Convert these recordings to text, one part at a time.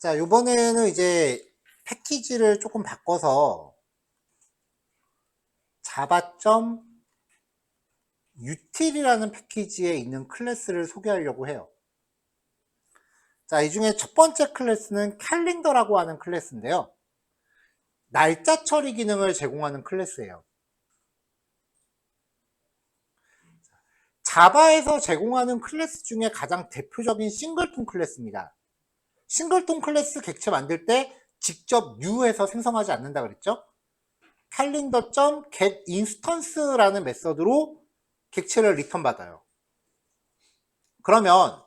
자, 요번에는 이제 패키지를 조금 바꿔서 java.util이라는 패키지에 있는 클래스를 소개하려고 해요. 자, 이 중에 첫 번째 클래스는 캘린더라고 하는 클래스인데요. 날짜 처리 기능을 제공하는 클래스예요. 자바에서 제공하는 클래스 중에 가장 대표적인 싱글톤 클래스입니다. 싱글톤 클래스 객체 만들 때 직접 new해서 생성하지 않는다 그랬죠? calendar.getInstance라는 메서드로 객체를 리턴 받아요. 그러면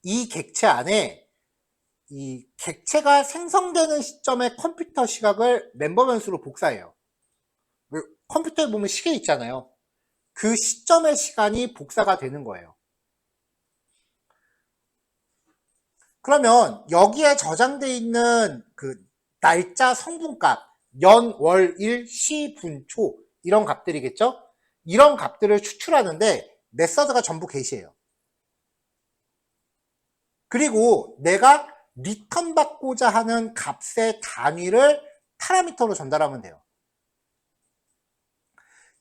이 객체 안에 이 객체가 생성되는 시점의 컴퓨터 시각을 멤버 변수로 복사해요. 컴퓨터에 보면 시계 있잖아요. 그 시점의 시간이 복사가 되는 거예요. 그러면 여기에 저장되어 있는 그 날짜 성분값, 연, 월, 일, 시, 분, 초 이런 값들이겠죠? 이런 값들을 추출하는데 메서드가 전부 게시해요. 그리고 내가 리턴 받고자 하는 값의 단위를 파라미터로 전달하면 돼요.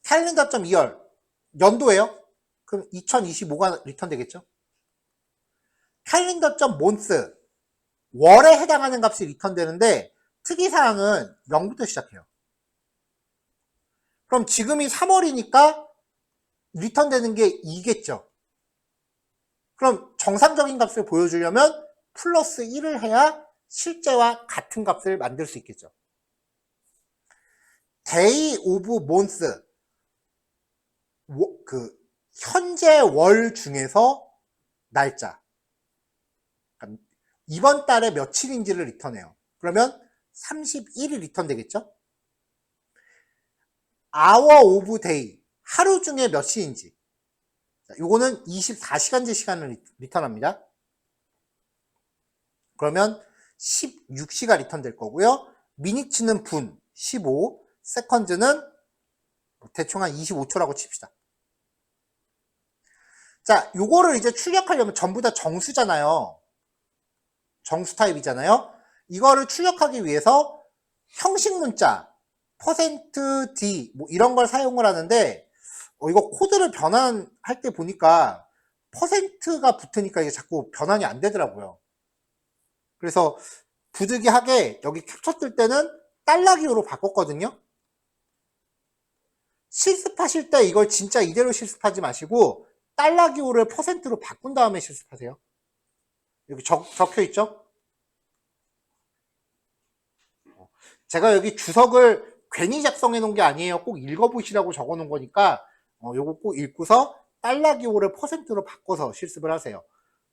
캘린더.2월 연도예요? 그럼 2025가 리턴 되겠죠? 캘린더.month 월에 해당하는 값이 리턴 되는데 특이사항은 0부터 시작해요. 그럼 지금이 3월이니까 리턴 되는 게 2겠죠. 그럼 정상적인 값을 보여주려면 플러스 1을 해야 실제와 같은 값을 만들 수 있겠죠. day of month 그 현재 월 중에서 날짜 이번 달에 며칠인지를 리턴해요. 그러면 31이 리턴 되겠죠? hour of day 하루 중에 몇 시인지 요거는 24시간제 시간을 리턴합니다. 그러면 16시가 리턴 될 거고요. 미니츠는 분 15, 세컨즈는 대충 한 25초라고 칩시다. 자, 요거를 이제 출력하려면 전부 다 정수잖아요. 정수 타입이잖아요. 이거를 출력하기 위해서 형식 문자 %d 뭐 이런 걸 사용을 하는데 이거 코드를 변환할 때 보니까 %가 붙으니까 이게 자꾸 변환이 안 되더라고요. 그래서 부득이하게 여기 캡처 뜰 때는 달러기호로 바꿨거든요. 실습하실 때 이걸 진짜 이대로 실습하지 마시고 달러기호를 %로 바꾼 다음에 실습하세요. 여기 적혀 있죠? 제가 여기 주석을 괜히 작성해 놓은 게 아니에요. 꼭 읽어보시라고 적어 놓은 거니까 요거 꼭 읽고서 달러기호를 %로 바꿔서 실습을 하세요.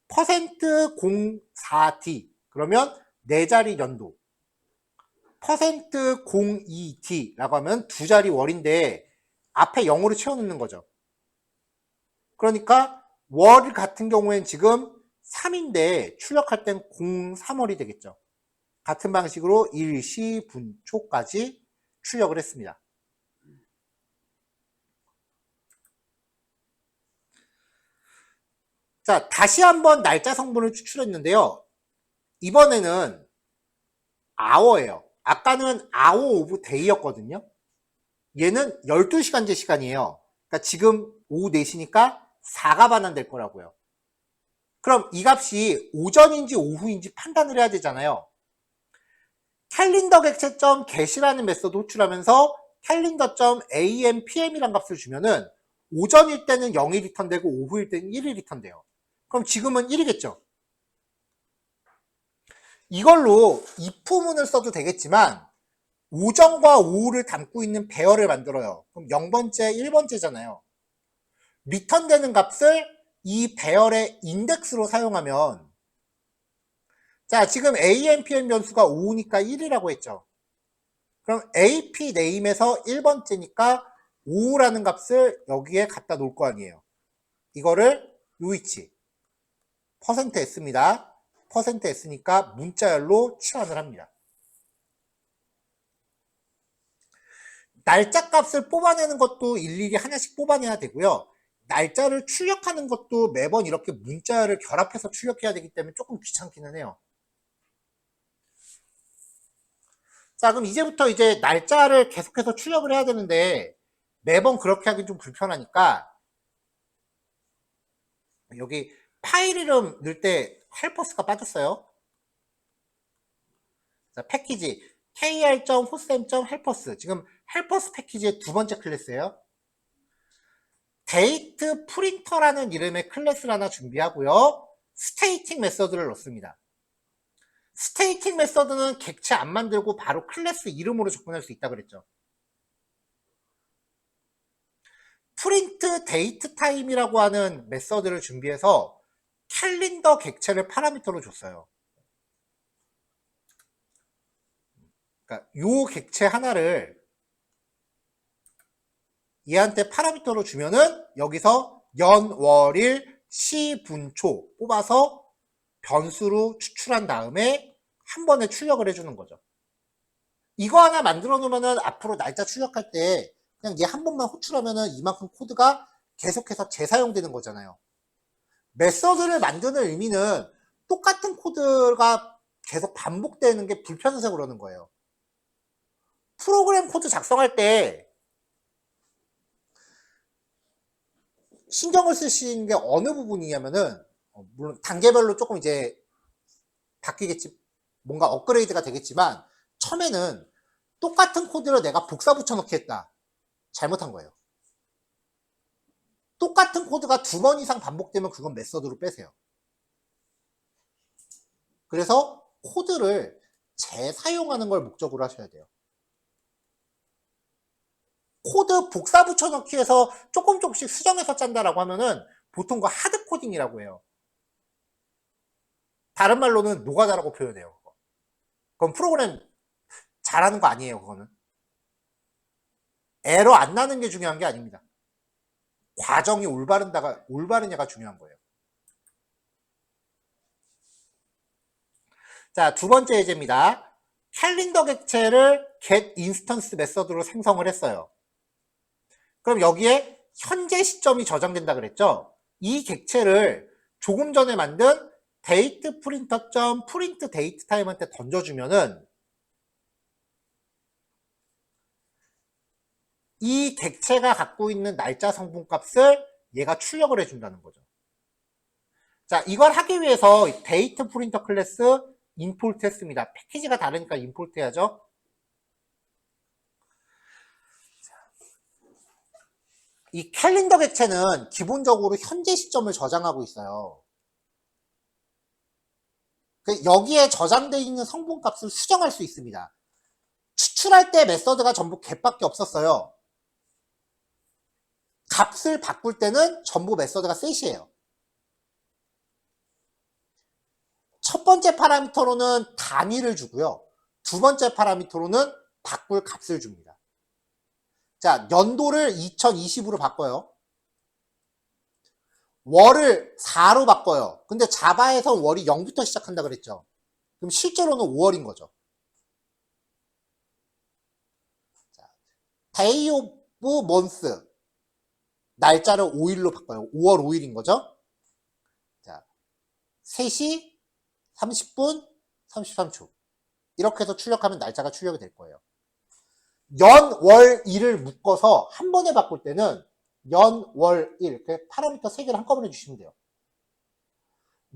%04d 그러면 4자리 연도, %02d라고 하면 2자리 월인데 앞에 0으로 채워넣는 거죠. 그러니까 월 같은 경우엔 지금 3인데 출력할 땐 03월이 되겠죠. 같은 방식으로 일시, 분, 초까지 출력을 했습니다. 자, 다시 한번 날짜 성분을 추출했는데요. 이번에는 hour예요. 아까는 hour of day였거든요. 얘는 12시간제 시간이에요. 그러니까 지금 오후 4시니까 4가 반환될 거라고요. 그럼 이 값이 오전인지 오후인지 판단을 해야 되잖아요. 캘린더 객체점 get이라는 메서드 호출하면서 calendar.ampm이라는 값을 주면은 오전일 때는 0이 리턴되고 오후일 때는 1이 리턴돼요. 그럼 지금은 1이겠죠. 이걸로 if문을 써도 되겠지만 오전과 오후를 담고 있는 배열을 만들어요. 그럼 0번째, 1번째잖아요. 리턴되는 값을 이 배열의 인덱스로 사용하면 자, 지금 ampm 변수가 5니까 1이라고 했죠. 그럼 ap name에서 1번째니까 5라는 값을 여기에 갖다 놓을 거 아니에요. 이거를 요 위치 %s입니다. %s니까 문자열로 치환을 합니다. 날짜 값을 뽑아내는 것도 일일이 하나씩 뽑아내야 되고요. 날짜를 출력하는 것도 매번 이렇게 문자열을 결합해서 출력해야 되기 때문에 조금 귀찮기는 해요. 자, 그럼 이제부터 이제 날짜를 계속해서 출력을 해야 되는데 매번 그렇게 하긴 좀 불편하니까 여기 파일 이름 넣을 때 헬퍼스가 빠졌어요. 자, 패키지 kr.hossam.helpers 지금 헬퍼스 패키지의 두 번째 클래스예요. 데이트 프린터라는 이름의 클래스를 하나 준비하고요. 스테이팅 메서드를 넣습니다. 스테이팅 메서드는 객체 안 만들고 바로 클래스 이름으로 접근할 수 있다 그랬죠. 프린트 데이트 타임이라고 하는 메서드를 준비해서 캘린더 객체를 파라미터로 줬어요. 그러니까 요 객체 하나를 얘한테 파라미터로 주면은 여기서 연, 월, 일, 시, 분, 초 뽑아서 변수로 추출한 다음에 한 번에 출력을 해주는 거죠. 이거 하나 만들어 놓으면은 앞으로 날짜 출력할 때 그냥 얘 한 번만 호출하면은 이만큼 코드가 계속해서 재사용되는 거잖아요. 메서드를 만드는 의미는 똑같은 코드가 계속 반복되는 게 불편해서 그러는 거예요. 프로그램 코드 작성할 때 신경을 쓰시는 게 어느 부분이냐면은 물론 단계별로 조금 이제 바뀌겠지, 뭔가 업그레이드가 되겠지만 처음에는 똑같은 코드를 내가 복사 붙여넣기 했다. 잘못한 거예요. 똑같은 코드가 두 번 이상 반복되면 그건 메서드로 빼세요. 그래서 코드를 재사용하는 걸 목적으로 하셔야 돼요. 코드 복사 붙여넣기해서 조금씩 수정해서 짠다라고 하면은 보통 그 하드 코딩이라고 해요. 다른 말로는 노가다라고 표현해요. 그건 프로그램 잘하는 거 아니에요. 그거는 에러 안 나는 게 중요한 게 아닙니다. 과정이 올바르냐가 중요한 거예요. 자, 두 번째 예제입니다. 캘린더 객체를 get instance 메서드로 생성을 했어요. 그럼 여기에 현재 시점이 저장된다 그랬죠? 이 객체를 조금 전에 만든 데이트 프린터 프린트 데이트 타임한테 던져주면은 이 객체가 갖고 있는 날짜 성분 값을 얘가 출력을 해준다는 거죠. 자, 이걸 하기 위해서 데이트 프린터 클래스 임포트 했습니다. 패키지가 다르니까 임포트 해야죠. 이 캘린더 객체는 기본적으로 현재 시점을 저장하고 있어요. 여기에 저장되어 있는 성분 값을 수정할 수 있습니다. 추출할 때 메서드가 전부 get밖에 없었어요. 값을 바꿀 때는 전부 메서드가 셋이에요. 첫 번째 파라미터로는 단위를 주고요. 두 번째 파라미터로는 바꿀 값을 줍니다. 자, 연도를 2020으로 바꿔요. 월을 4로 바꿔요. 근데 자바에서 월이 0부터 시작한다 그랬죠. 그럼 실제로는 5월인 거죠. 자, day of month 날짜를 5일로 바꿔요. 5월 5일인 거죠. 자, 3시 30분 33초 이렇게 해서 출력하면 날짜가 출력이 될 거예요. 연, 월, 일을 묶어서 한 번에 바꿀 때는 연, 월, 일 이렇게 파라미터 3개를 한꺼번에 주시면 돼요.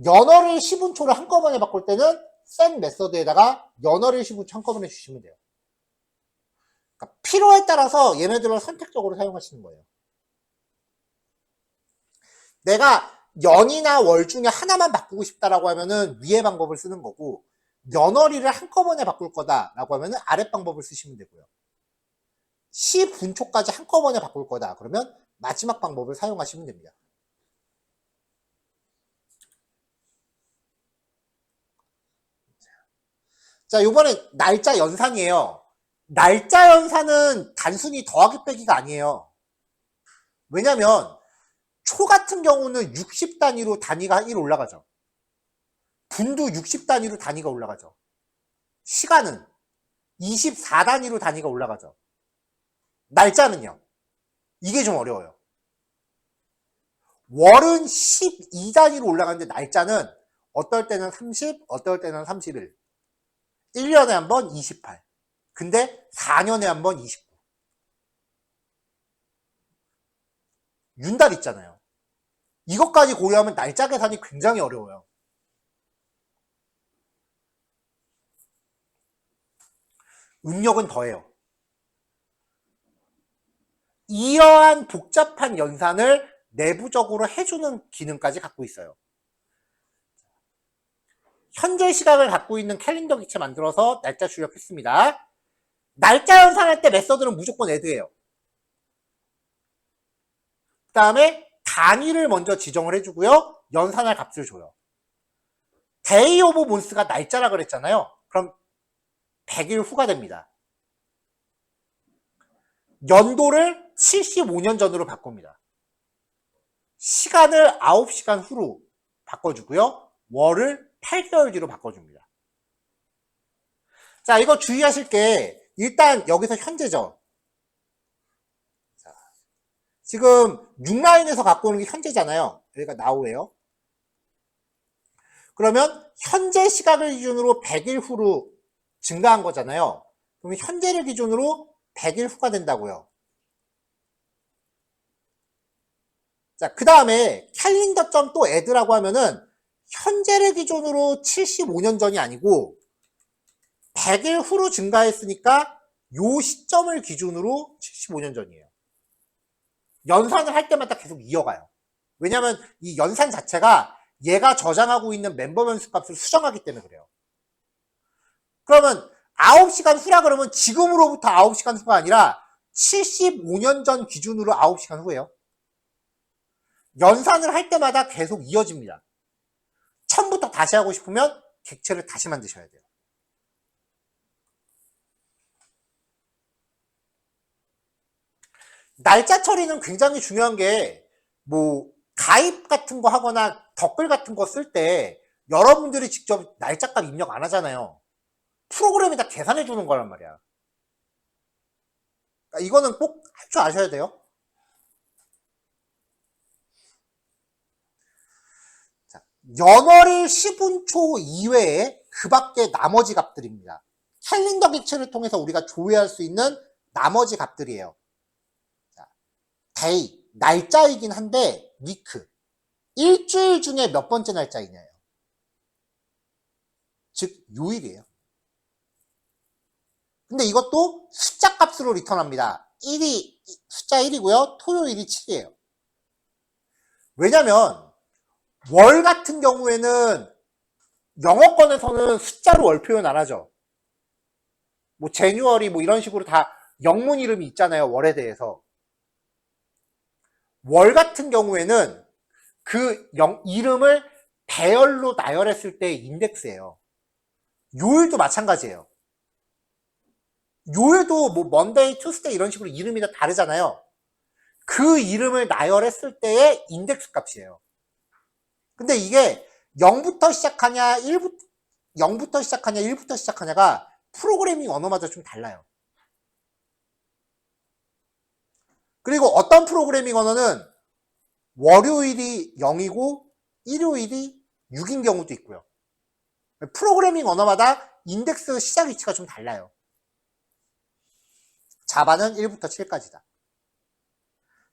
연월일 시분초를 한꺼번에 바꿀 때는 set 메서드에다가 연월일 시분초 한꺼번에 주시면 돼요. 그러니까 필요에 따라서 얘네들을 선택적으로 사용하시는 거예요. 내가 연이나 월 중에 하나만 바꾸고 싶다라고 하면은 위의 방법을 쓰는 거고, 연월일을 한꺼번에 바꿀 거다라고 하면은 아래 방법을 쓰시면 되고요. 시 분초까지 한꺼번에 바꿀 거다 그러면 마지막 방법을 사용하시면 됩니다. 자, 요번에 날짜 연산이에요. 날짜 연산은 단순히 더하기 빼기가 아니에요. 왜냐면 초 같은 경우는 60 단위로 단위가 1 올라가죠. 분도 60 단위로 단위가 올라가죠. 시간은 24 단위로 단위가 올라가죠. 날짜는요. 이게 좀 어려워요. 월은 12 단위로 올라가는데 날짜는 어떨 때는 30, 어떨 때는 31. 1년에 한 번 28. 근데 4년에 한 번 29. 윤달 있잖아요. 이것까지 고려하면 날짜 계산이 굉장히 어려워요. 음력은 더해요. 이러한 복잡한 연산을 내부적으로 해주는 기능까지 갖고 있어요. 현재 시각을 갖고 있는 캘린더 기체 만들어서 날짜 출력했습니다. 날짜 연산할 때 메서드는 무조건 add예요. 그 다음에 단위를 먼저 지정을 해주고요. 연산할 값을 줘요. day of months가 날짜라 그랬잖아요. 그럼 100일 후가 됩니다. 연도를 75년 전으로 바꿉니다. 시간을 9시간 후로 바꿔주고요. 월을 8개월 뒤로 바꿔줍니다. 자, 이거 주의하실 게 일단 여기서 현재죠. 자, 지금 6라인에서 갖고 오는 게 현재잖아요. 여기가 now예요. 그러면 현재 시각을 기준으로 100일 후로 증가한 거잖아요. 그러면 현재를 기준으로 100일 후가 된다고요. 자, 그 다음에 캘린더.또 또 add라고 하면은 현재를 기준으로 75년 전이 아니고 100일 후로 증가했으니까 요 시점을 기준으로 75년 전이에요. 연산을 할 때마다 계속 이어가요. 왜냐하면 이 연산 자체가 얘가 저장하고 있는 멤버 변수 값을 수정하기 때문에 그래요. 그러면 9시간 후라 그러면 지금으로부터 9시간 후가 아니라 75년 전 기준으로 9시간 후예요. 연산을 할 때마다 계속 이어집니다. 처음부터 다시 하고 싶으면 객체를 다시 만드셔야 돼요. 날짜 처리는 굉장히 중요한 게 뭐 가입 같은 거 하거나 댓글 같은 거 쓸 때 여러분들이 직접 날짜값 입력 안 하잖아요. 프로그램이 다 계산해 주는 거란 말이야. 그러니까 이거는 꼭 할 줄 아셔야 돼요. 자, 연월일 10분초 이외에 그 밖에 나머지 값들입니다. 캘린더 객체를 통해서 우리가 조회할 수 있는 나머지 값들이에요. 자, day, 날짜이긴 한데 week, 일주일 중에 몇 번째 날짜이냐요. 즉 요일이에요. 근데 이것도 숫자 값으로 리턴합니다. 1이 숫자 1이고요. 토요일이 7이에요. 왜냐면 월 같은 경우에는 영어권에서는 숫자로 월 표현 안 하죠. 뭐 제뉴얼이 뭐 이런 식으로 다 영문 이름이 있잖아요. 월에 대해서. 월 같은 경우에는 그 이름을 배열로 나열했을 때의 인덱스예요. 요일도 마찬가지예요. 요일도 뭐 먼데이, 투스데이 이런 식으로 이름이 다 다르잖아요. 그 이름을 나열했을 때의 인덱스 값이에요. 근데 이게 0부터 시작하냐, 0부터 시작하냐, 1부터 시작하냐가 프로그래밍 언어마다 좀 달라요. 그리고 어떤 프로그래밍 언어는 월요일이 0이고 일요일이 6인 경우도 있고요. 프로그래밍 언어마다 인덱스 시작 위치가 좀 달라요. 자바는 1부터 7까지다.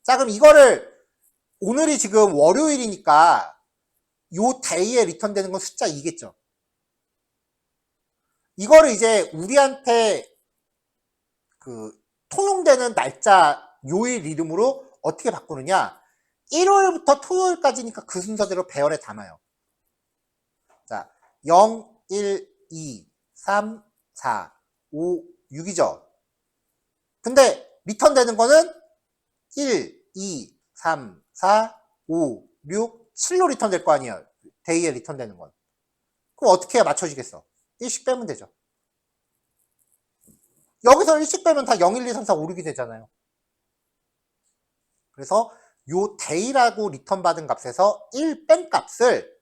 자, 그럼 이거를 오늘이 지금 월요일이니까 요 데이에 리턴되는 건 숫자 2겠죠. 이거를 이제 우리한테 그 통용되는 날짜 요일 이름으로 어떻게 바꾸느냐. 일요일부터 토요일까지니까 그 순서대로 배열에 담아요. 자, 0, 1, 2, 3, 4, 5, 6이죠. 근데 리턴되는 거는 1, 2, 3, 4, 5, 6, 7로 리턴될 거 아니에요. 데이에 리턴되는 건. 그럼 어떻게 해야 맞춰지겠어? 1씩 빼면 되죠. 여기서 1씩 빼면 다 0, 1, 2, 3, 4, 5, 6이 되잖아요. 그래서 요 데이라고 리턴 받은 값에서 1 뺀 값을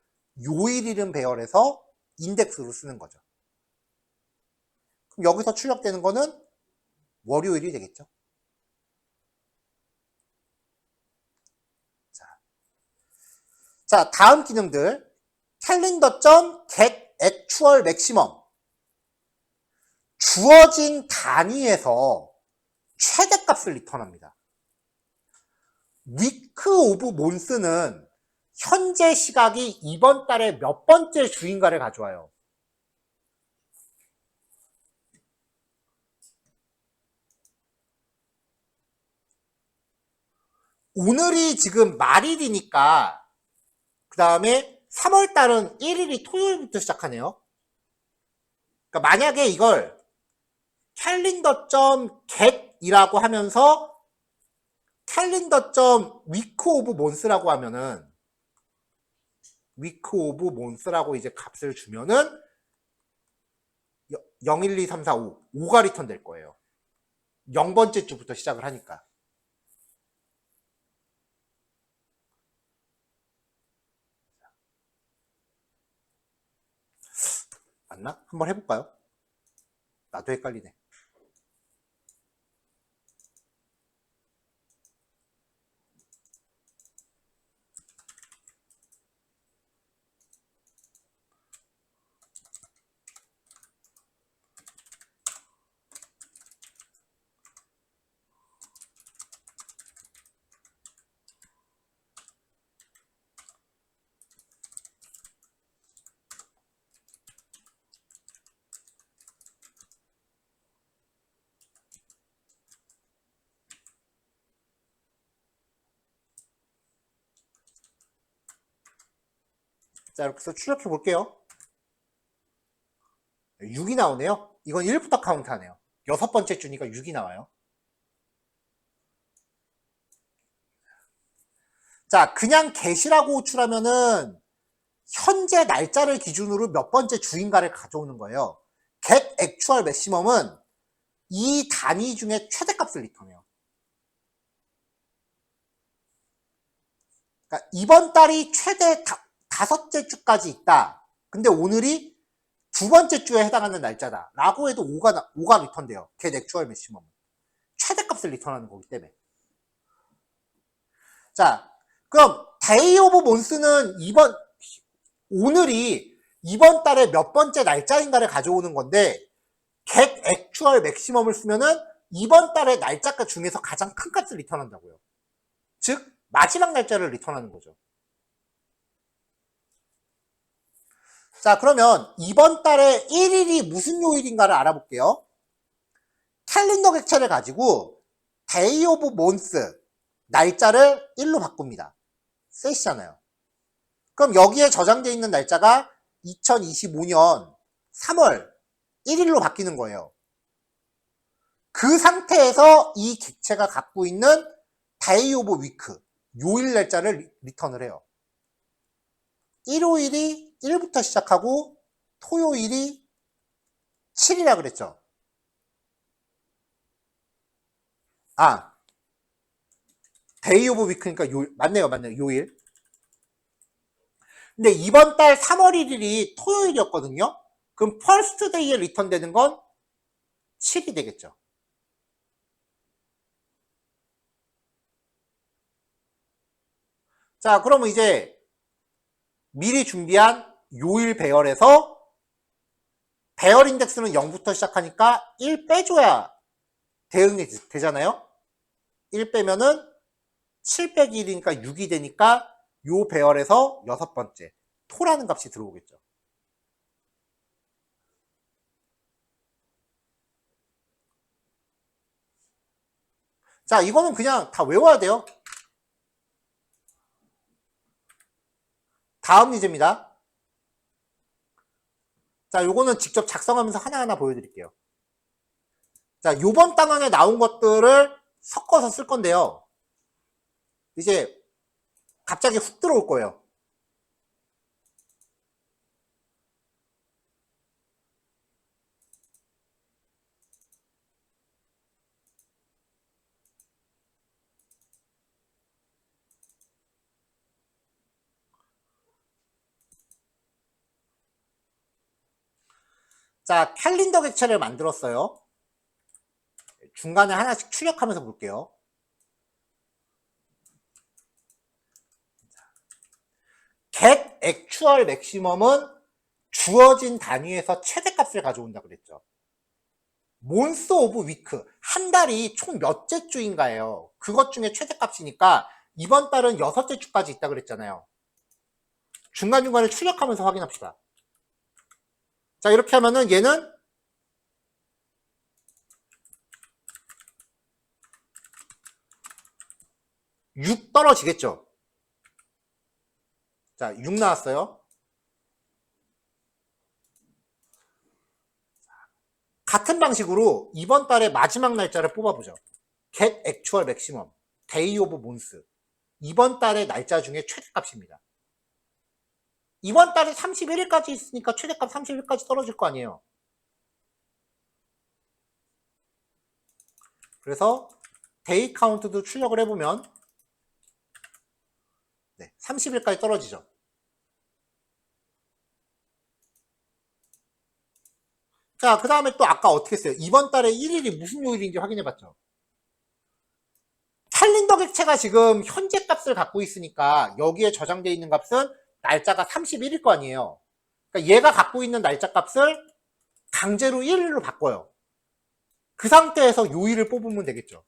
요일 이름 배열해서 인덱스로 쓰는 거죠. 그럼 여기서 출력되는 거는 월요일이 되겠죠. 자, 다음 기능들. 캘린더.get actual maximum. 주어진 단위에서 최대값을 리턴합니다. 위크 오브 몬스는 현재 시각이 이번 달에 몇 번째 주인가를 가져와요. 오늘이 지금 말일이니까 그 다음에 3월달은 1일이 토요일부터 시작하네요. 그러니까 만약에 이걸 calendar.get이라고 하면서 calendar.weekofmonth라고 하면은 weekofmonth라고 이제 값을 주면은 0, 1, 2, 3, 4, 5 5가 리턴 될 거예요. 0번째 주부터 시작을 하니까. 맞나? 한번 해볼까요? 나도 헷갈리네. 자, 이렇게 해서 출력해 볼게요. 6이 나오네요. 이건 1부터 카운트하네요. 6번째 주니까 6이 나와요. 자, 그냥 get이라고 호출하면은 현재 날짜를 기준으로 몇 번째 주인가를 가져오는 거예요. get actual maximum은 이 단위 중에 최대값을 리턴해요. 그러니까 이번 달이 최대 5째 주까지 있다. 근데 오늘이 2번째 주에 해당하는 날짜다. 라고 해도 5가 리턴돼요. get actual maximum. 최대값을 리턴하는 거기 때문에. 자, 그럼 day of month는 오늘이 이번 달에 몇 번째 날짜인가를 가져오는 건데 get actual maximum을 쓰면은 이번 달의 날짜가 중에서 가장 큰 값을 리턴한다고요. 즉 마지막 날짜를 리턴하는 거죠. 자, 그러면 이번 달에 1일이 무슨 요일인가를 알아볼게요. 캘린더 객체를 가지고 day of month 날짜를 1로 바꿉니다. 셋이잖아요. 그럼 여기에 저장되어 있는 날짜가 2025년 3월 1일로 바뀌는 거예요. 그 상태에서 이 객체가 갖고 있는 day of week, 요일 날짜를 리턴을 해요. 일요일이 1부터 시작하고 토요일이 7이라 그랬죠. 아, day of week니까 요일, 맞네요. 요일. 근데 이번 달 3월 1일이 토요일이었거든요. 그럼 first day에 리턴되는 건 7이 되겠죠. 자, 그러면 이제 미리 준비한 요일 배열에서 배열 인덱스는 0부터 시작하니까 1 빼줘야 대응이 되잖아요. 1 빼면은 7 빼기 1이니까 6이 되니까 요 배열에서 6번째 토라는 값이 들어오겠죠. 자, 이거는 그냥 다 외워야 돼요. 다음 예제입니다. 자, 요거는 직접 작성하면서 하나하나 보여드릴게요. 자, 요번 단원에 나온 것들을 섞어서 쓸 건데요. 이제 갑자기 훅 들어올 거예요. 자, 캘린더 객체를 만들었어요. 중간에 하나씩 출력하면서 볼게요. get actual maximum은 주어진 단위에서 최대값을 가져온다 그랬죠. 몬스 오브 위크. 한 달이 총 몇째 주인가예요. 그것 중에 최대값이니까 이번 달은 6째 주까지 있다 그랬잖아요. 중간중간에 출력하면서 확인합시다. 자, 이렇게 하면은 얘는 6 떨어지겠죠. 자, 6 나왔어요. 같은 방식으로 이번 달의 마지막 날짜를 뽑아보죠. get actual maximum, day of month. 이번 달의 날짜 중에 최대값입니다. 이번 달에 31일까지 있으니까 최대값 31일까지 떨어질 거 아니에요. 그래서 데이 카운트도 출력을 해보면 30일까지 떨어지죠. 자, 그 다음에 또 아까 어떻게 했어요? 이번 달에 1일이 무슨 요일인지 확인해봤죠. 캘린더 객체가 지금 현재 값을 갖고 있으니까 여기에 저장되어 있는 값은 날짜가 31일 거 아니에요. 그러니까 얘가 갖고 있는 날짜 값을 강제로 1일로 바꿔요. 그 상태에서 요일을 뽑으면 되겠죠.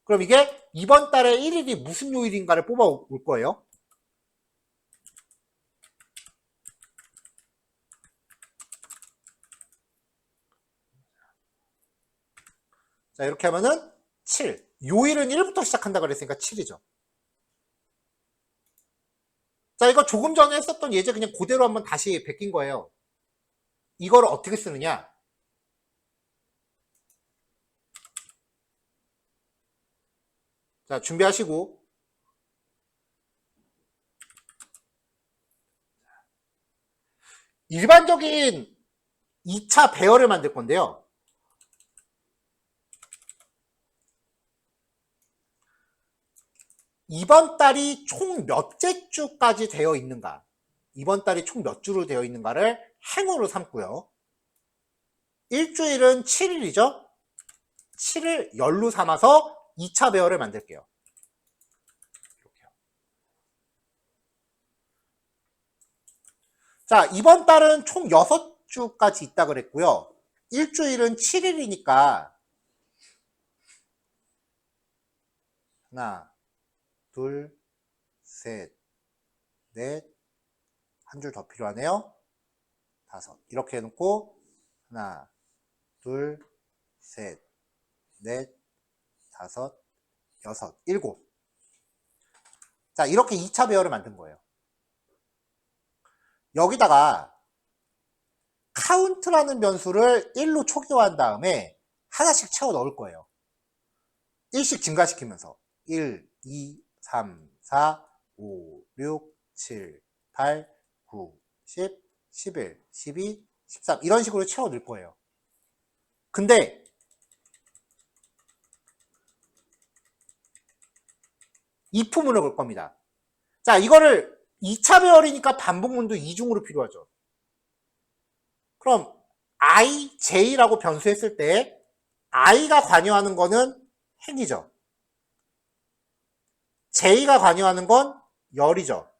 그럼 이게 이번 달에 1일이 무슨 요일인가를 뽑아올 거예요. 자, 이렇게 하면은 7. 요일은 1부터 시작한다 그랬으니까 7이죠. 자, 이거 조금 전에 했었던 예제 그냥 그대로 한번 다시 베낀 거예요. 이거를 어떻게 쓰느냐. 자, 준비하시고. 일반적인 2차 배열을 만들 건데요. 이번 달이 총 몇째 주까지 되어 있는가, 이번 달이 총 몇 주로 되어 있는가를 행으로 삼고요. 일주일은 7일이죠. 7을 열로 삼아서 2차 배열을 만들게요. 이렇게요. 자, 이번 달은 총 6주까지 있다 그랬고요. 일주일은 7일이니까 하나, 둘, 셋, 넷, 한 줄 더 필요하네요. 5. 이렇게 해놓고 하나, 둘, 셋, 넷, 5, 6, 7. 자, 이렇게 2차 배열을 만든 거예요. 여기다가 카운트라는 변수를 1로 초기화한 다음에 하나씩 채워 넣을 거예요. 1씩 증가시키면서 1, 2, 3, 4, 5, 6, 7, 8, 9, 10, 11, 12, 13 이런 식으로 채워 넣을 거예요. 근데 if문을 걸 겁니다. 자, 이거를 2차 배열이니까 반복문도 이중으로 필요하죠. 그럼 i, j라고 변수했을 때 i가 관여하는 거는 행이죠. j가 관여하는 건 열이죠.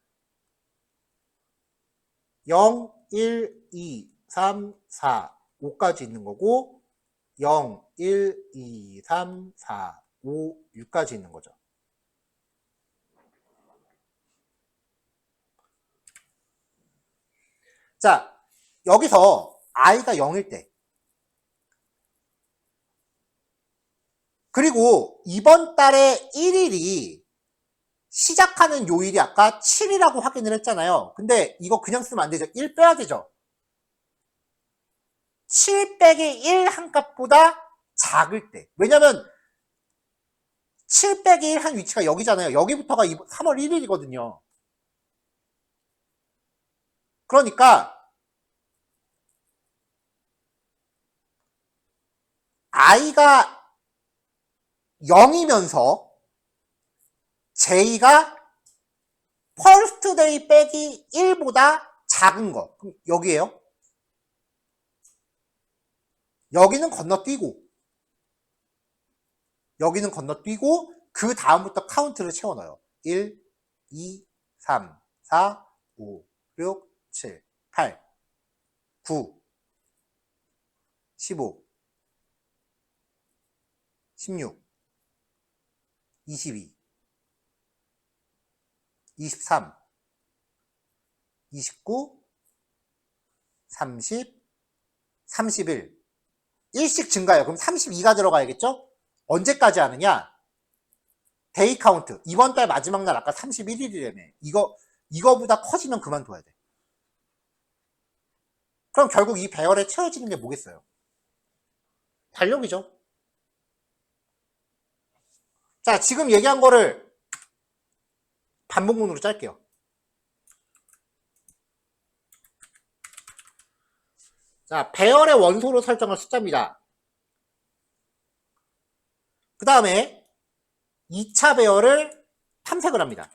0, 1, 2, 3, 4, 5까지 있는 거고 0, 1, 2, 3, 4, 5, 6까지 있는 거죠. 자, 여기서 i가 0일 때, 그리고 이번 달에 1일이 시작하는 요일이 아까 7이라고 확인을 했잖아요. 근데 이거 그냥 쓰면 안 되죠. 1 빼야 되죠. 7 빼기 1 한 값보다 작을 때. 왜냐면 7 빼기 1 한 위치가 여기잖아요. 여기부터가 3월 1일이거든요. 그러니까 i가 0이면서 j가 first day 빼기 1보다 작은 거. 그럼 여기에요. 여기는 건너뛰고 여기는 건너뛰고 그 다음부터 카운트를 채워 넣어요. 1, 2, 3, 4, 5, 6, 7, 8, 9, 15, 16, 22, 23, 29, 30, 31. 1씩 증가해요. 그럼 32가 들어가야겠죠? 언제까지 하느냐? 데이 카운트. 이번 달 마지막 날 아까 31일이라며. 이거보다 커지면 그만둬야 돼. 그럼 결국 이 배열에 채워지는 게 뭐겠어요? 달력이죠. 자, 지금 얘기한 거를 반복문으로 짤게요. 자, 배열의 원소로 설정할 숫자입니다. 그 다음에 2차 배열을 탐색을 합니다.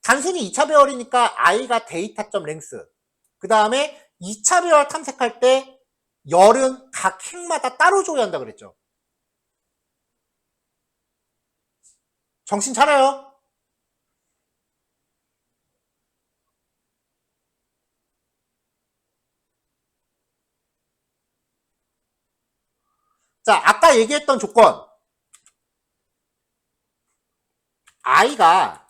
단순히 2차 배열이니까 i가 데이터.랭스. 그 다음에 2차 배열 탐색할 때 열은 각 행마다 따로 줘야 한다 그랬죠. 정신 차려요. 자, 아까 얘기했던 조건. i가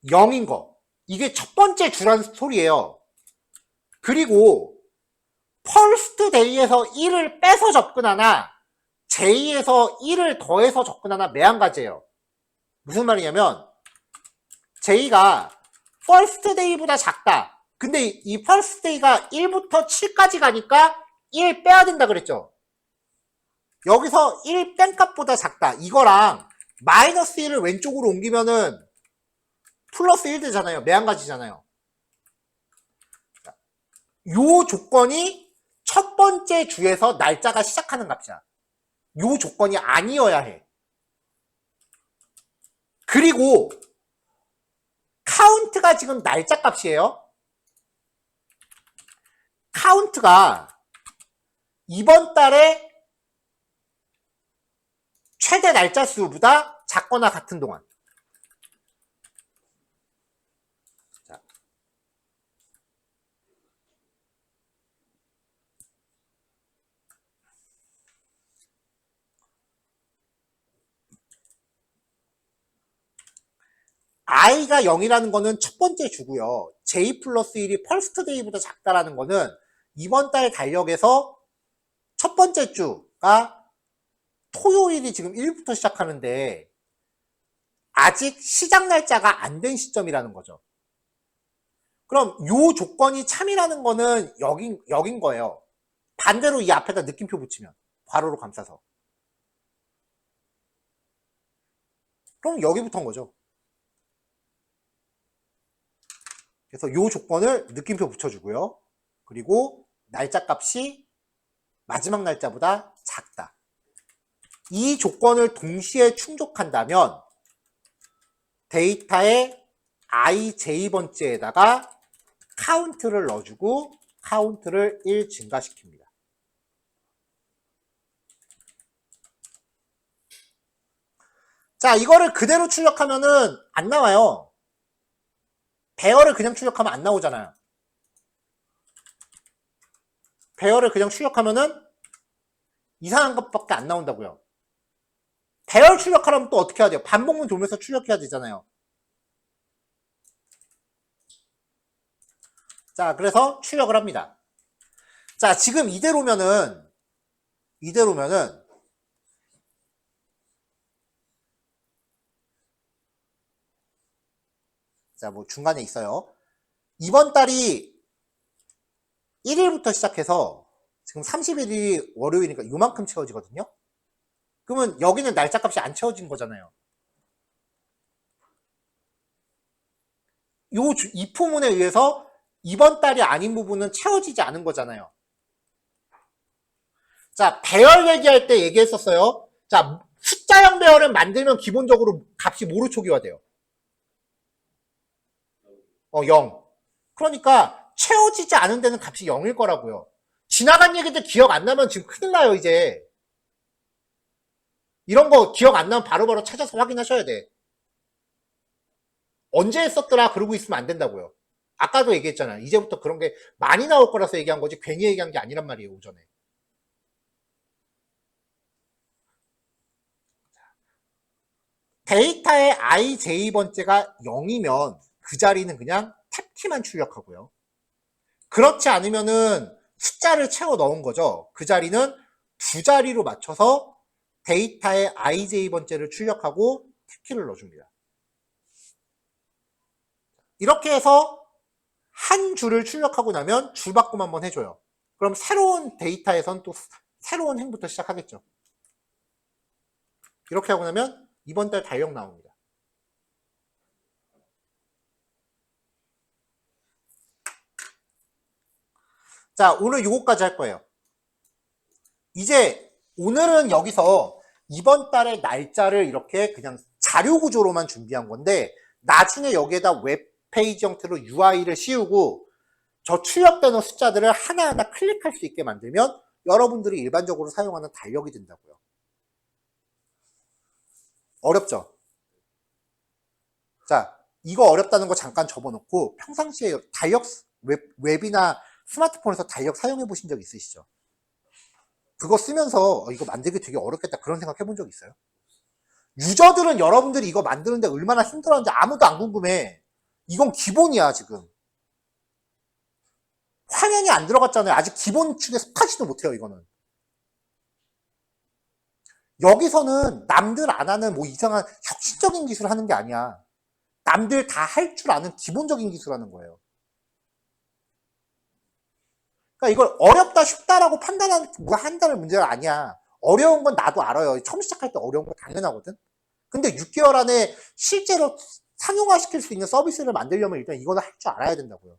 0인 거. 이게 첫 번째 주란 소리예요. 그리고 first day에서 1을 빼서 접근하나 j에서 1을 더해서 접근하나 매한 가지예요. 무슨 말이냐면 j가 first day보다 작다. 근데 이 first day가 1부터 7까지 가니까 1 빼야 된다 그랬죠. 여기서 1 뺀 값보다 작다. 이거랑 마이너스 1을 왼쪽으로 옮기면은 플러스 1 되잖아요. 매한가지잖아요. 요 조건이 첫 번째 주에서 날짜가 시작하는 값이야. 요 조건이 아니어야 해. 그리고 카운트가 지금 날짜 값이에요. 카운트가 이번 달에 최대 날짜 수보다 작거나 같은 동안. 자. i가 0이라는 거는 첫 번째 주고요. j 플러스 1이 퍼스트 데이보다 작다라는 거는 이번 달 달력에서 첫 번째 주가 토요일이 지금 1부터 시작하는데 아직 시작 날짜가 안 된 시점이라는 거죠. 그럼 요 조건이 참이라는 거는 여긴 거예요. 반대로 이 앞에다 느낌표 붙이면 괄호로 감싸서. 그럼 여기부터인 거죠. 그래서 요 조건을 느낌표 붙여주고요. 그리고 날짜 값이 마지막 날짜보다 작다. 이 조건을 동시에 충족한다면 데이터의 ij번째에다가 카운트를 넣어주고 카운트를 1 증가시킵니다. 자, 이거를 그대로 출력하면은 안 나와요. 배열을 그냥 출력하면 안 나오잖아요. 배열을 그냥 출력하면은 이상한 것밖에 안 나온다고요. 배열 출력하려면 또 어떻게 해야 돼요? 반복문 돌면서 출력해야 되잖아요. 자, 그래서 출력을 합니다. 자, 지금 이대로면은 자, 뭐 중간에 있어요. 이번 달이 1일부터 시작해서 지금 31일이 월요일이니까 요만큼 채워지거든요. 그러면 여기는 날짜 값이 안 채워진 거잖아요. 이 포문에 의해서 이번 달이 아닌 부분은 채워지지 않은 거잖아요. 자, 배열 얘기할 때 얘기했었어요. 자, 숫자형 배열을 만들면 기본적으로 값이 뭐로 초기화돼요? 0. 그러니까 채워지지 않은 데는 값이 0일 거라고요. 지나간 얘기들 기억 안 나면 지금 큰일 나요, 이제. 이런 거 기억 안 나면 바로바로 찾아서 확인하셔야 돼. 언제 했었더라 그러고 있으면 안 된다고요. 아까도 얘기했잖아요. 이제부터 그런 게 많이 나올 거라서 얘기한 거지 괜히 얘기한 게 아니란 말이에요, 오전에. 데이터의 ij번째가 0이면 그 자리는 그냥 탭키만 출력하고요. 그렇지 않으면은 숫자를 채워 넣은 거죠. 그 자리는 두 자리로 맞춰서 데이터의 ij번째를 출력하고 탭키를 넣어줍니다. 이렇게 해서 한 줄을 출력하고 나면 줄 바꿈 한번 해줘요. 그럼 새로운 데이터에선 또 새로운 행부터 시작하겠죠. 이렇게 하고 나면 이번 달 달력 나옵니다. 자, 오늘 요거까지 할 거예요. 이제 오늘은 여기서 이번 달의 날짜를 이렇게 그냥 자료 구조로만 준비한 건데 나중에 여기에다 웹페이지 형태로 UI를 씌우고 저 출력되는 숫자들을 하나하나 클릭할 수 있게 만들면 여러분들이 일반적으로 사용하는 달력이 된다고요. 어렵죠? 자, 이거 어렵다는 거 잠깐 접어놓고 평상시에 달력 웹이나 스마트폰에서 달력 사용해 보신 적 있으시죠? 그거 쓰면서 이거 만들기 되게 어렵겠다 그런 생각 해본 적 있어요? 유저들은 여러분들이 이거 만드는데 얼마나 힘들었는지 아무도 안 궁금해. 이건 기본이야 지금. 화면이 안 들어갔잖아요. 아직 기본축에 속하지도 못해요 이거는. 여기서는 남들 안 하는 뭐 이상한 혁신적인 기술을 하는 게 아니야. 남들 다 할 줄 아는 기본적인 기술 하는 거예요. 그러니까 이걸 어렵다 쉽다라고 한다는 문제가 아니야. 어려운 건 나도 알아요. 처음 시작할 때 어려운 건 당연하거든. 근데 6개월 안에 실제로 상용화시킬 수 있는 서비스를 만들려면 일단 이거는 할 줄 알아야 된다고요.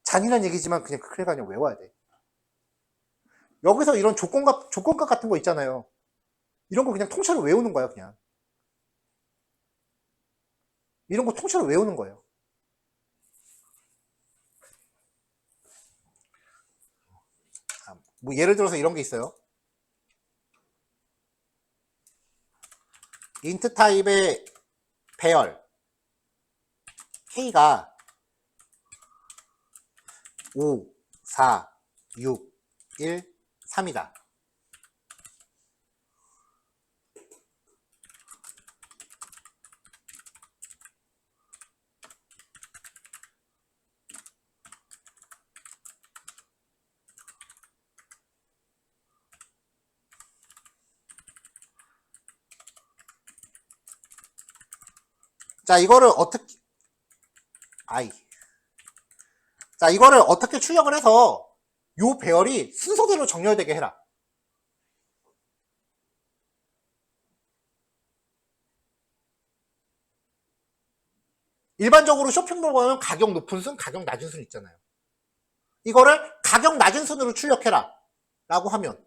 잔인한 얘기지만 그냥 외워야 돼. 여기서 이런 조건값 같은 거 있잖아요. 이런 거 그냥 통째로 외우는 거야 그냥. 이런 거 통째로 외우는 거예요. 뭐 예를 들어서 이런 게 있어요. 인트 타입의 배열 K가 5, 4, 6, 1, 3이다. 자, 이거를 어떻게 출력을 해서 요 배열이 순서대로 정렬되게 해라. 일반적으로 쇼핑몰 가면 가격 높은 순, 가격 낮은 순 있잖아요. 이거를 가격 낮은 순으로 출력해라 라고 하면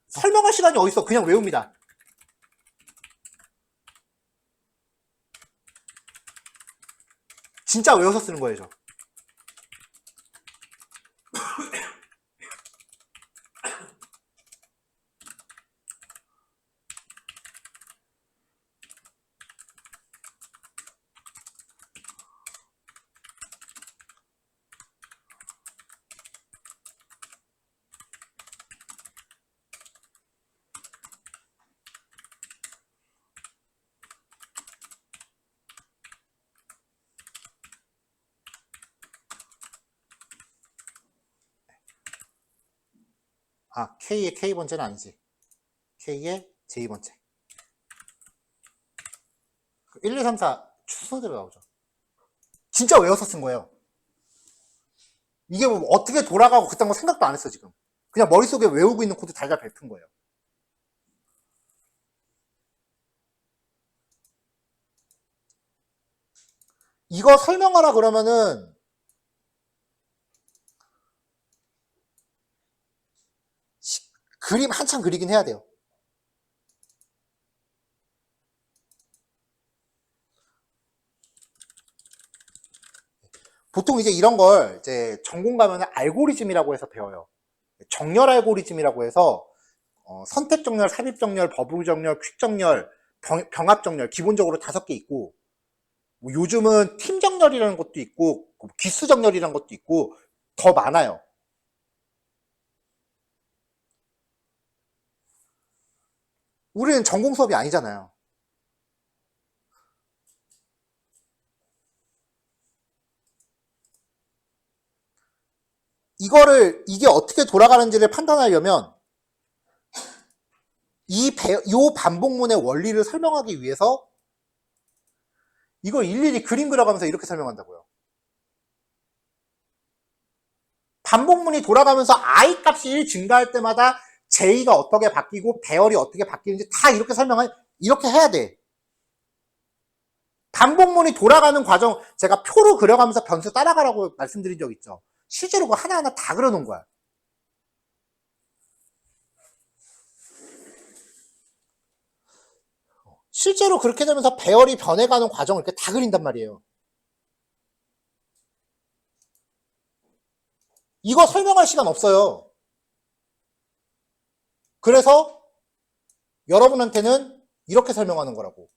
설명할 시간이 어딨어. 그냥 외웁니다. 진짜 외워서 쓰는 거예요, 저. K의 K번째는 아니지. K의 J번째. 1, 2, 3, 4 순서대로 나오죠. 진짜 외워서 쓴 거예요. 이게 뭐 어떻게 돌아가고 그딴 거 생각도 안 했어, 지금. 그냥 머릿속에 외우고 있는 코드 달달 뱉은 거예요. 이거 설명하라 그러면은 그림 한참 그리긴 해야 돼요. 보통 이제 이런 걸 이제 전공 가면은 알고리즘이라고 해서 배워요. 정렬 알고리즘이라고 해서 선택 정렬, 삽입 정렬, 버블 정렬, 퀵 정렬, 병합 정렬 기본적으로 5개 있고 뭐 요즘은 팀 정렬이라는 것도 있고 기수 정렬이라는 것도 있고 더 많아요. 우리는 전공 수업이 아니잖아요. 이게 어떻게 돌아가는지를 판단하려면 요 반복문의 원리를 설명하기 위해서 이걸 일일이 그림 그려가면서 이렇게 설명한다고요. 반복문이 돌아가면서 i 값이 1 증가할 때마다 j가 어떻게 바뀌고 배열이 어떻게 바뀌는지 다 이렇게 해야 돼. 반복문이 돌아가는 과정 제가 표로 그려가면서 변수 따라가라고 말씀드린 적 있죠. 실제로 그거 하나하나 다 그려놓은 거야. 실제로 그렇게 되면서 배열이 변해가는 과정을 이렇게 다 그린단 말이에요. 이거 설명할 시간 없어요. 그래서 여러분한테는 이렇게 설명하는 거라고.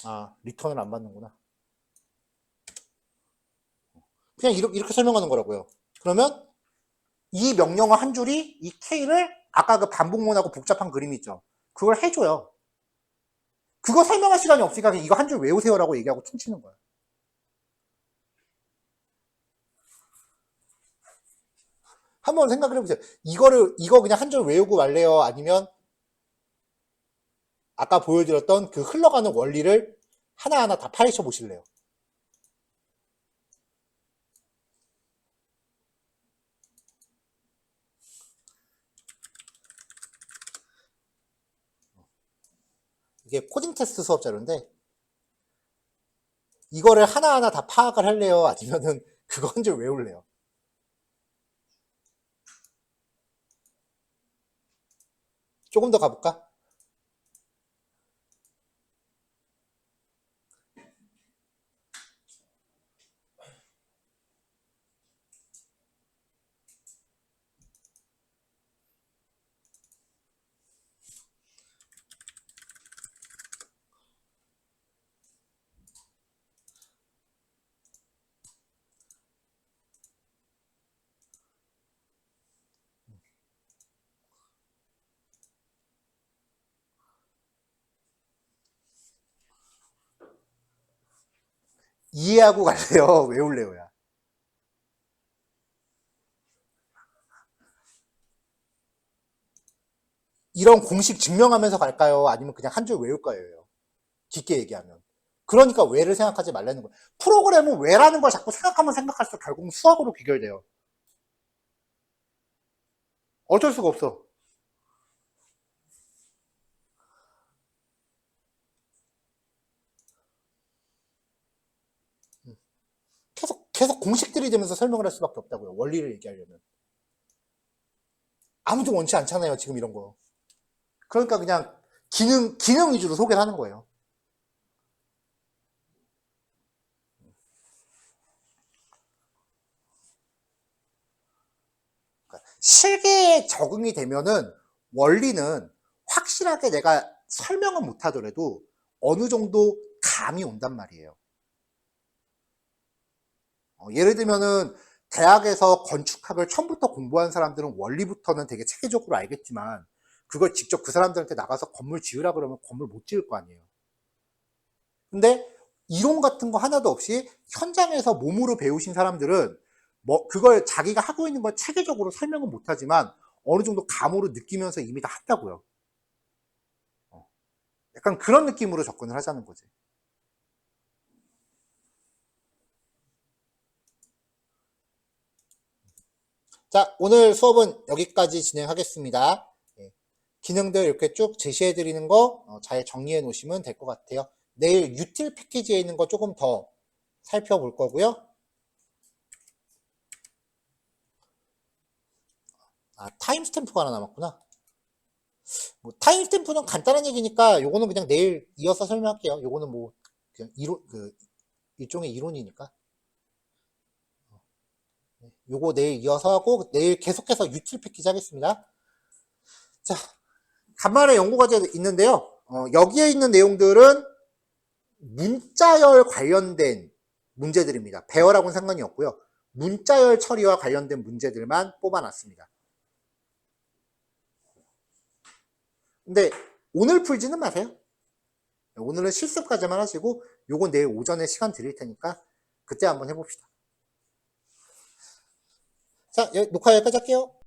아, 리턴을 안 받는구나. 그냥 이렇게 설명하는 거라고요. 그러면 이 명령어 한 줄이 이 K를 아까 그 반복문하고 복잡한 그림 있죠. 그걸 해줘요. 그거 설명할 시간이 없으니까 그냥 이거 한 줄 외우세요라고 얘기하고 퉁치는 거야. 한번 생각을 해보세요. 이거 그냥 한 줄 외우고 말래요? 아니면 아까 보여드렸던 그 흘러가는 원리를 하나하나 다 파헤쳐 보실래요? 이게 코딩 테스트 수업 자료인데 이거를 하나하나 다 파악을 할래요? 아니면은 그거 한 줄 외울래요? 조금 더 가볼까? 이해하고 갈래요? 외울래요야? 이런 공식 증명하면서 갈까요? 아니면 그냥 한 줄 외울 거예요? 깊게 얘기하면. 그러니까 왜를 생각하지 말라는 거예요. 프로그램은 왜라는 걸 자꾸 생각하면 생각할수록 결국은 수학으로 귀결돼요. 어쩔 수가 없어. 계속 공식들이 되면서 설명을 할 수밖에 없다고요. 원리를 얘기하려면. 아무도 원치 않잖아요, 지금 이런 거. 그러니까 그냥 기능 위주로 소개를 하는 거예요. 그러니까 실계에 적응이 되면은 원리는 확실하게 내가 설명은 못 하더라도 어느 정도 감이 온단 말이에요. 예를 들면은 대학에서 건축학을 처음부터 공부한 사람들은 원리부터는 되게 체계적으로 알겠지만 그걸 직접 그 사람들한테 나가서 건물 지으라 그러면 건물 못 지을 거 아니에요. 근데 이론 같은 거 하나도 없이 현장에서 몸으로 배우신 사람들은 뭐 그걸 자기가 하고 있는 걸 체계적으로 설명은 못하지만 어느 정도 감으로 느끼면서 이미 다 한다고요. 약간 그런 느낌으로 접근을 하자는 거지. 자, 오늘 수업은 여기까지 진행하겠습니다. 예, 기능들 이렇게 쭉 제시해 드리는 거 잘 정리해 놓으시면 될 것 같아요. 내일 유틸 패키지에 있는 거 조금 더 살펴볼 거고요. 아, 타임스탬프가 하나 남았구나. 뭐 타임스탬프는 간단한 얘기니까 요거는 그냥 내일 이어서 설명할게요. 요거는 뭐 그냥 이론, 일종의 이론이니까. 요거 내일 이어서 하고 내일 계속해서 유틸 패키지 하겠습니다. 자, 간만에 연구 과제 있는데요. 여기에 있는 내용들은 문자열 관련된 문제들입니다. 배열하고는 상관이 없고요. 문자열 처리와 관련된 문제들만 뽑아놨습니다. 근데 오늘 풀지는 마세요. 오늘은 실습까지만 하시고 요건 내일 오전에 시간 드릴 테니까 그때 한번 해봅시다. 자, 녹화 여기까지 할게요.